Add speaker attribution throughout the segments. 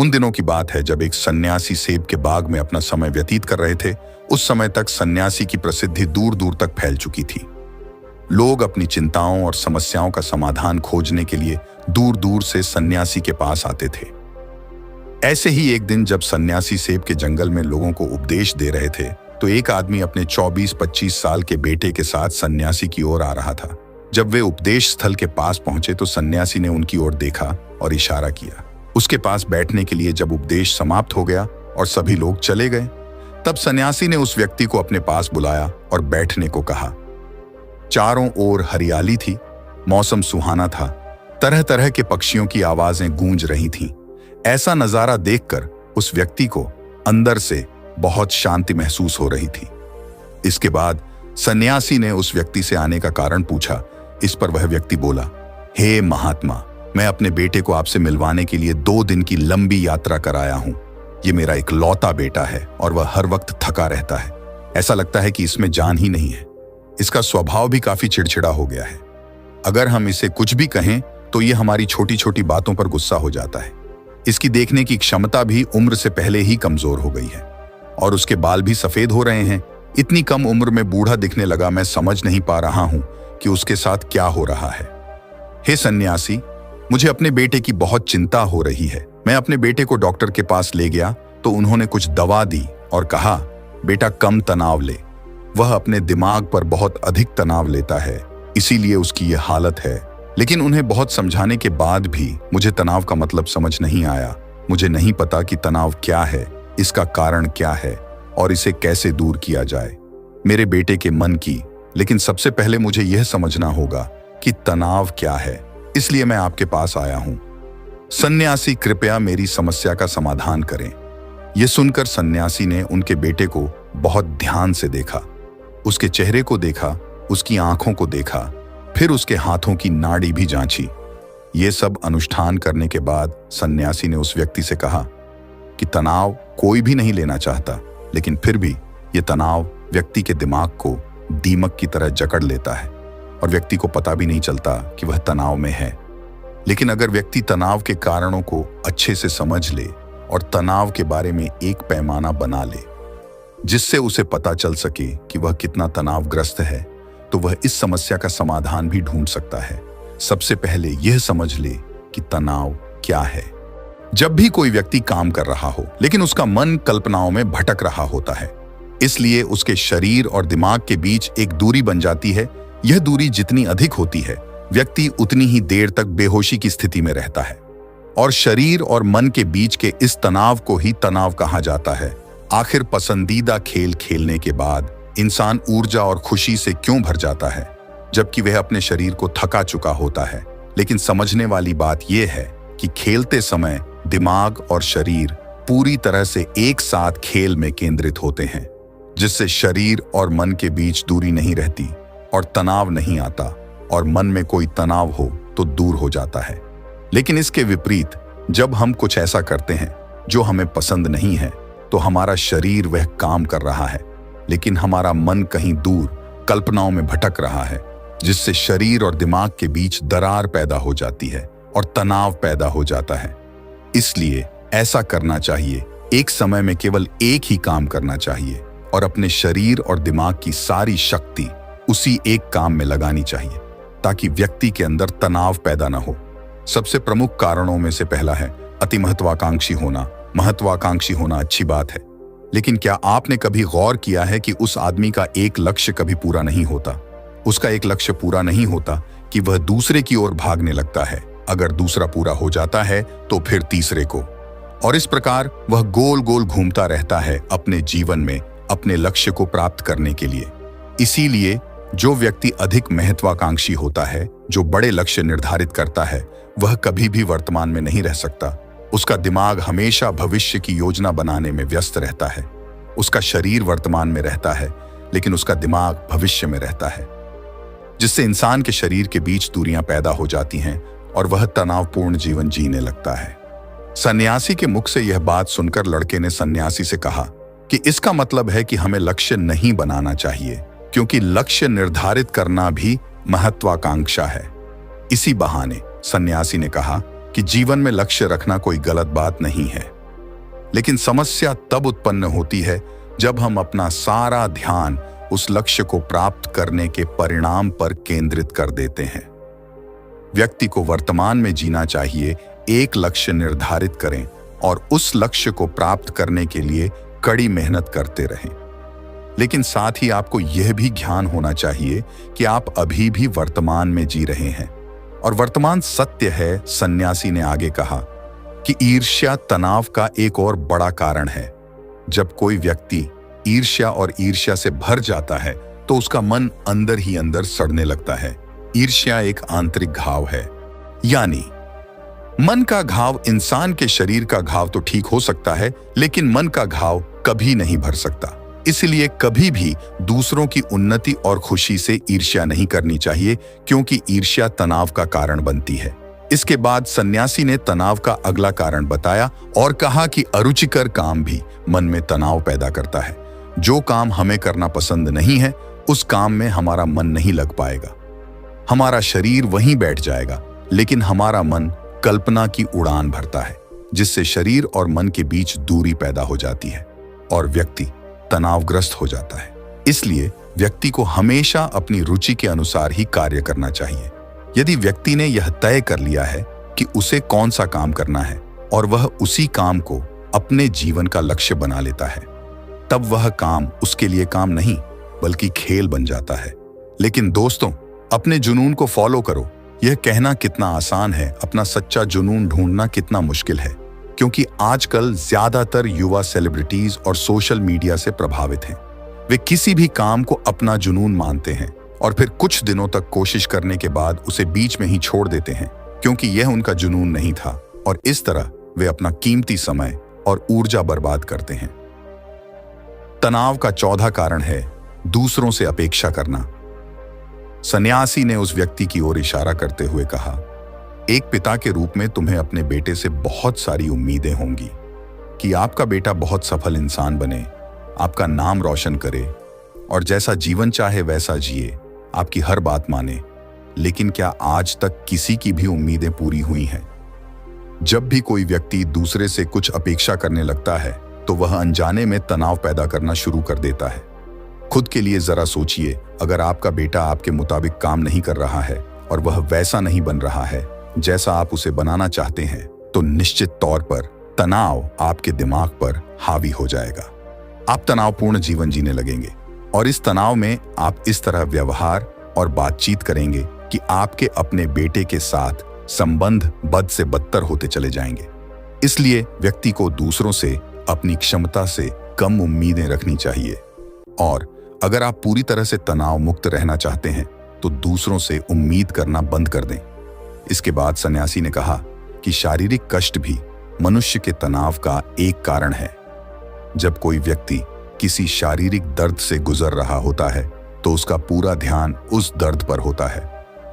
Speaker 1: उन दिनों की बात है जब एक सन्यासी सेब के बाग में अपना समय व्यतीत कर रहे थे। उस समय तक सन्यासी की प्रसिद्धि दूर दूर तक फैल चुकी थी। लोग अपनी चिंताओं और समस्याओं का समाधान खोजने के लिए दूर दूर से सन्यासी के पास आते थे। ऐसे ही एक दिन जब सन्यासी सेब के जंगल में लोगों को उपदेश दे रहे थे, तो एक आदमी अपने 24-25 साल के बेटे के साथ सन्यासी की ओर आ रहा था। जब वे उपदेश स्थल के पास पहुंचे तो सन्यासी ने उनकी ओर देखा और इशारा किया। उसके पास बैठने के लिए जब उपदेश समाप्त हो गया और सभी लोग चले गए, तब सन्यासी ने उस व्यक्ति को अपने पास बुलाया और बैठने को कहा। चारों ओर हरियाली थी, मौसम सुहाना था, तरह तरह के पक्षियों की आवाजें गूंज रही थीं। ऐसा नजारा देखकर उस व्यक्ति को अंदर से बहुत शांति महसूस हो रही थी। इसके बाद सन्यासी ने उस व्यक्ति से आने का कारण पूछा। इस पर वह व्यक्ति बोला, हे महात्मा, मैं अपने बेटे को आपसे मिलवाने के लिए 2 दिन की लंबी यात्रा कर आया हूं। ये मेरा इकलौता बेटा है और वह हर वक्त थका रहता है। ऐसा लगता है कि इसमें जान ही नहीं है। इसका स्वभाव भी काफी चिड़चिड़ा हो गया है। अगर हम इसे कुछ भी कहें तो ये हमारी छोटी छोटी बातों पर गुस्सा हो जाता है। इसकी देखने की क्षमता भी उम्र से पहले ही कमजोर हो गई है और उसके बाल भी सफेद हो रहे हैं। इतनी कम उम्र में बूढ़ा दिखने लगा। मैं समझ नहीं पा रहा हूं कि उसके साथ क्या हो रहा है। हे सन्यासी, मुझे अपने बेटे की बहुत चिंता हो रही है। मैं अपने बेटे को डॉक्टर के पास ले गया तो उन्होंने कुछ दवा दी और कहा, बेटा कम तनाव ले। वह अपने दिमाग पर बहुत अधिक तनाव लेता है, इसीलिए उसकी यह हालत है। लेकिन उन्हें बहुत समझाने के बाद भी मुझे तनाव का मतलब समझ नहीं आया। मुझे नहीं पता कि तनाव क्या है, इसका कारण क्या है और इसे कैसे दूर किया जाए मेरे बेटे के मन की। लेकिन सबसे पहले मुझे यह समझना होगा कि तनाव क्या है, इसलिए मैं आपके पास आया हूं। सन्यासी, कृपया मेरी समस्या का समाधान करें। यह सुनकर सन्यासी ने उनके बेटे को बहुत ध्यान से देखा। उसके चेहरे को देखा, उसकी आंखों को देखा, फिर उसके हाथों की नाड़ी भी जांची। ये सब अनुष्ठान करने के बाद सन्यासी ने उस व्यक्ति से कहा कि तनाव कोई भी नहीं लेना चाहता, लेकिन फिर भी ये तनाव व्यक्ति के दिमाग को दीमक की तरह जकड़ लेता है और व्यक्ति को पता भी नहीं चलता कि वह तनाव में है। लेकिन अगर व्यक्ति तनाव के कारणों को अच्छे से समझ ले और तनाव के बारे में एक पैमाना बना ले जिससे उसे पता चल सके कि वह कितना तनावग्रस्त है, तो वह इस समस्या का समाधान भी ढूंढ सकता है। सबसे पहले यह समझ ले कि तनाव क्या है। जब भी कोई व्यक्ति काम कर रहा हो लेकिन उसका मन कल्पनाओं में भटक रहा होता है, इसलिए उसके शरीर और दिमाग के बीच एक दूरी बन जाती है। यह दूरी जितनी अधिक होती है, व्यक्ति उतनी ही देर तक बेहोशी की स्थिति में रहता है और शरीर और मन के बीच के इस तनाव को ही तनाव कहा जाता है। आखिर पसंदीदा खेल खेलने के बाद इंसान ऊर्जा और खुशी से क्यों भर जाता है, जबकि वह अपने शरीर को थका चुका होता है। लेकिन समझने वाली बात यह है कि खेलते समय दिमाग और शरीर पूरी तरह से एक साथ खेल में केंद्रित होते हैं, जिससे शरीर और मन के बीच दूरी नहीं रहती और तनाव नहीं आता, और मन में कोई तनाव हो तो दूर हो जाता है। लेकिन इसके विपरीत जब हम कुछ ऐसा करते हैं जो हमें पसंद नहीं है, तो हमारा शरीर वह काम कर रहा है लेकिन हमारा मन कहीं दूर कल्पनाओं में भटक रहा है, जिससे शरीर और दिमाग के बीच दरार पैदा हो जाती है और तनाव पैदा हो जाता है। इसलिए ऐसा करना चाहिए, एक समय में केवल एक ही काम करना चाहिए और अपने शरीर और दिमाग की सारी शक्ति उसी एक काम में लगानी चाहिए ताकि व्यक्ति के अंदर तनाव पैदा न हो। सबसे प्रमुख कारणों में से पहला है अति महत्वाकांक्षी होना। महत्वाकांक्षी होना अच्छी बात है, लेकिन क्या आपने कभी गौर किया है कि उस आदमी का एक लक्ष्य कभी पूरा नहीं होता? उसका एक लक्ष्य पूरा नहीं होता कि वह दूसरे की ओर भागने लगता है। अगर दूसरा पूरा हो जाता है तो फिर तीसरे को, और इस प्रकार वह गोल गोल घूमता रहता है अपने जीवन में अपने लक्ष्य को प्राप्त करने के लिए। इसीलिए जो व्यक्ति अधिक महत्वाकांक्षी होता है, जो बड़े लक्ष्य निर्धारित करता है, वह कभी भी वर्तमान में नहीं रह सकता। उसका दिमाग हमेशा भविष्य की योजना बनाने में व्यस्त रहता है। उसका शरीर वर्तमान में रहता है लेकिन उसका दिमाग भविष्य में रहता है, जिससे इंसान के शरीर के बीच दूरियां पैदा हो जाती हैं और वह तनावपूर्ण जीवन जीने लगता है। सन्यासी के मुख से यह बात सुनकर लड़के ने सन्यासी से कहा कि इसका मतलब है कि हमें लक्ष्य नहीं बनाना चाहिए, क्योंकि लक्ष्य निर्धारित करना भी महत्वाकांक्षा है। इसी बहाने सन्यासी ने कहा कि जीवन में लक्ष्य रखना कोई गलत बात नहीं है, लेकिन समस्या तब उत्पन्न होती है जब हम अपना सारा ध्यान उस लक्ष्य को प्राप्त करने के परिणाम पर केंद्रित कर देते हैं। व्यक्ति को वर्तमान में जीना चाहिए, एक लक्ष्य निर्धारित करें और उस लक्ष्य को प्राप्त करने के लिए कड़ी मेहनत करते रहें। लेकिन साथ ही आपको यह भी ज्ञान होना चाहिए कि आप अभी भी वर्तमान में जी रहे हैं और वर्तमान सत्य है। सन्यासी ने आगे कहा कि ईर्ष्या तनाव का एक और बड़ा कारण है। जब कोई व्यक्ति ईर्ष्या से भर जाता है तो उसका मन अंदर ही अंदर सड़ने लगता है। ईर्ष्या एक आंतरिक घाव है, यानी मन का घाव इंसान के शरीर का घाव तो ठीक हो सकता है, लेकिन मन का घाव कभी नहीं भर सकता। इसलिए कभी भी दूसरों की उन्नति और खुशी से ईर्ष्या नहीं करनी चाहिए, क्योंकि ईर्ष्या तनाव का कारण बनती है। इसके बाद सन्यासी ने तनाव का अगला कारण बताया और कहा कि अरुचिकर काम भी मन में तनाव पैदा करता है। जो काम हमें करना पसंद नहीं है, उस काम में हमारा मन नहीं लग पाएगा। हमारा शरीर वहीं बैठ जाएगा, लेकिन हमारा मन कल्पना की उड़ान भरता है, जिससे शरीर और मन के बीच दूरी पैदा हो जाती है और व्यक्ति तनावग्रस्त हो जाता है। इसलिए व्यक्ति को हमेशा अपनी रुचि के अनुसार ही कार्य करना चाहिए। यदि व्यक्ति ने यह तय कर लिया है कि उसे कौन सा काम करना है और वह उसी काम को अपने जीवन का लक्ष्य बना लेता है, तब वह काम उसके लिए काम नहीं बल्कि खेल बन जाता है। लेकिन दोस्तों, अपने जुनून को फॉलो करो, यह कहना कितना आसान है, अपना सच्चा जुनून ढूंढना कितना मुश्किल है। क्योंकि आजकल ज्यादातर युवा सेलिब्रिटीज और सोशल मीडिया से प्रभावित हैं। वे किसी भी काम को अपना जुनून मानते हैं और फिर कुछ दिनों तक कोशिश करने के बाद उसे बीच में ही छोड़ देते हैं, क्योंकि यह उनका जुनून नहीं था, और इस तरह वे अपना कीमती समय और ऊर्जा बर्बाद करते हैं। तनाव का चौथा कारण है दूसरों से अपेक्षा करना। सन्यासी ने उस व्यक्ति की ओर इशारा करते हुए कहा, एक पिता के रूप में तुम्हें अपने बेटे से बहुत सारी उम्मीदें होंगी कि आपका बेटा बहुत सफल इंसान बने, आपका नाम रोशन करे और जैसा जीवन चाहे वैसा जिए, आपकी हर बात माने। लेकिन क्या आज तक किसी की भी उम्मीदें पूरी हुई हैं? जब भी कोई व्यक्ति दूसरे से कुछ अपेक्षा करने लगता है तो वह अनजाने में तनाव पैदा करना शुरू कर देता है। खुद के लिए जरा सोचिए, अगर आपका बेटा आपके मुताबिक काम नहीं कर रहा है और वह वैसा नहीं बन रहा है जैसा आप उसे बनाना चाहते हैं, तो निश्चित तौर पर तनाव आपके दिमाग पर हावी हो जाएगा। आप तनावपूर्ण जीवन जीने लगेंगे और इस तनाव में आप इस तरह व्यवहार और बातचीत करेंगे कि आपके अपने बेटे के साथ संबंध बद से बदतर होते चले जाएंगे। इसलिए व्यक्ति को दूसरों से अपनी क्षमता से कम उम्मीदें रखनी चाहिए, और अगर आप पूरी तरह से तनाव मुक्त रहना चाहते हैं तो दूसरों से उम्मीद करना बंद कर दें। इसके बाद सन्यासी ने कहा कि शारीरिक कष्ट भी मनुष्य के तनाव का एक कारण है। जब कोई व्यक्ति किसी शारीरिक दर्द से गुजर रहा होता है तो उसका पूरा ध्यान उस दर्द पर होता है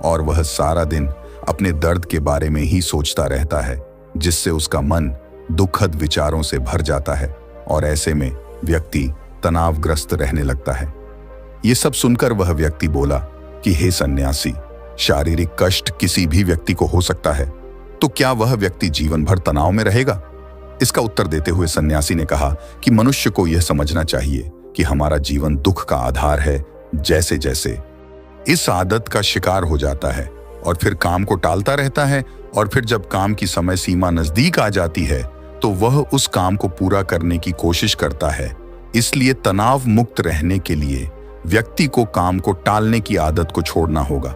Speaker 1: और वह सारा दिन अपने दर्द के बारे में ही सोचता रहता है, जिससे उसका मन दुखद विचारों से भर जाता है और ऐसे में व्यक्ति तनावग्रस्त रहने लगता है। ये सब सुनकर वह व्यक्ति बोला कि हे सन्यासी, शारीरिक कष्ट किसी भी व्यक्ति को हो सकता है, तो क्या वह व्यक्ति जीवन भर तनाव में रहेगा? इसका उत्तर देते हुए सन्यासी ने कहा कि मनुष्य को यह समझना चाहिए कि हमारा जीवन दुख का आधार है। जैसे जैसे इस आदत का शिकार हो जाता है और फिर काम को टालता रहता है, और फिर जब काम की समय सीमा नजदीक आ जाती है तो वह उस काम को पूरा करने की कोशिश करता है। इसलिए तनाव मुक्त रहने के लिए व्यक्ति को काम को टालने की आदत को छोड़ना होगा,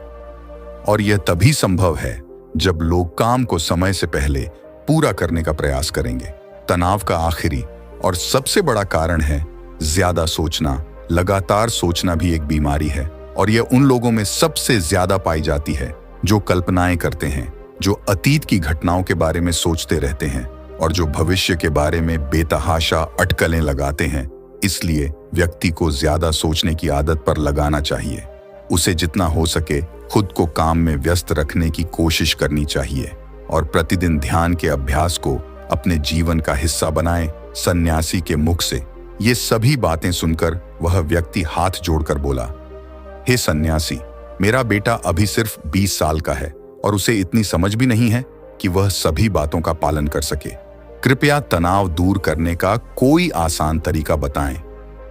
Speaker 1: और यह तभी संभव है जब लोग काम को समय से पहले पूरा करने का प्रयास करेंगे। तनाव का आखिरी और सबसे बड़ा कारण है ज्यादा सोचना। लगातार सोचना भी एक बीमारी है, और यह उन लोगों में सबसे ज्यादा पाई जाती है जो कल्पनाएं करते हैं, जो अतीत की घटनाओं के बारे में सोचते रहते हैं और जो भविष्य के बारे में बेतहाशा अटकलें लगाते हैं। इसलिए व्यक्ति को ज्यादा सोचने की आदत पर लगाना चाहिए। उसे जितना हो सके खुद को काम में व्यस्त रखने की कोशिश करनी चाहिए और प्रतिदिन ध्यान के अभ्यास को अपने जीवन का हिस्सा बनाएं। सन्यासी के मुख से ये सभी बातें सुनकर वह व्यक्ति हाथ जोड़कर बोला, हे सन्यासी, मेरा बेटा अभी सिर्फ 20 साल का है और उसे इतनी समझ भी नहीं है, कि वह सभी बातों का पालन कर सके। कृपया तनाव दूर करने का कोई आसान तरीका बताएं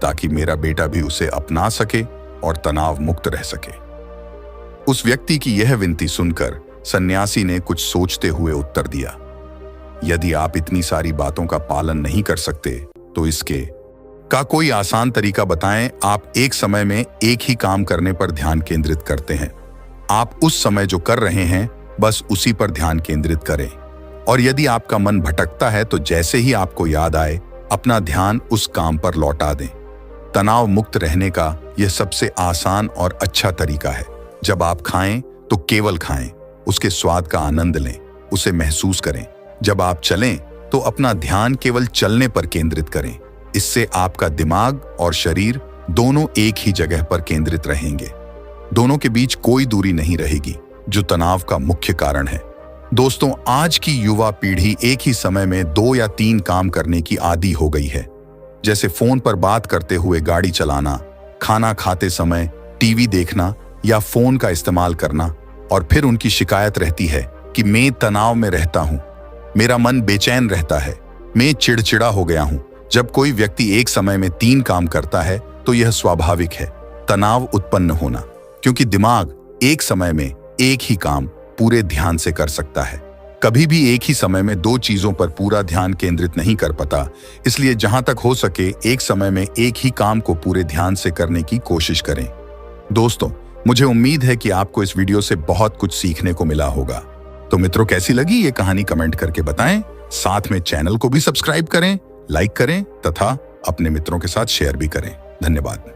Speaker 1: ताकि मेरा बेटा भी उसे अपना सके और तनाव मुक्त रह सके। उस व्यक्ति की यह विनती सुनकर सन्यासी ने कुछ सोचते हुए उत्तर दिया, यदि आप इतनी सारी बातों का पालन नहीं कर सकते तो इसके का कोई आसान तरीका बताएं। आप एक समय में एक ही काम करने पर ध्यान केंद्रित करते हैं। आप उस समय जो कर रहे हैं बस उसी पर ध्यान केंद्रित करें, और यदि आपका मन भटकता है तो जैसे ही आपको याद आए अपना ध्यान उस काम पर लौटा दें। तनाव मुक्त रहने का यह सबसे आसान और अच्छा तरीका है। जब आप खाएं तो केवल खाएं, उसके स्वाद का आनंद लें, उसे महसूस करें। जब आप चलें तो अपना ध्यान केवल चलने पर केंद्रित करें। इससे आपका दिमाग और शरीर दोनों एक ही जगह पर केंद्रित रहेंगे। दोनों के बीच कोई दूरी नहीं रहेगी, जो तनाव का मुख्य कारण है। दोस्तों, आज की युवा पीढ़ी एक ही समय में 2 या 3 काम करने की आदी हो गई है, जैसे फोन पर बात करते हुए गाड़ी चलाना, खाना खाते समय टीवी देखना या फोन का इस्तेमाल करना। और फिर उनकी शिकायत रहती है कि मैं तनाव में रहता हूं, मेरा मन बेचैन रहता है, मैं चिड़चिड़ा हो गया हूं। जब कोई व्यक्ति एक समय में 3 काम करता है तो यह स्वाभाविक है तनाव उत्पन्न होना, क्योंकि दिमाग एक समय में एक ही काम पूरे ध्यान से कर सकता है। कभी भी एक ही समय में 2 चीजों पर पूरा ध्यान केंद्रित नहीं कर पाता। इसलिए जहां तक हो सके एक समय में एक ही काम को पूरे ध्यान से करने की कोशिश करें। दोस्तों, मुझे उम्मीद है कि आपको इस वीडियो से बहुत कुछ सीखने को मिला होगा। तो मित्रों, कैसी लगी ये कहानी कमेंट करके बताएं। साथ में चैनल को भी सब्सक्राइब करें, लाइक करें तथा अपने मित्रों के साथ शेयर भी करें। धन्यवाद।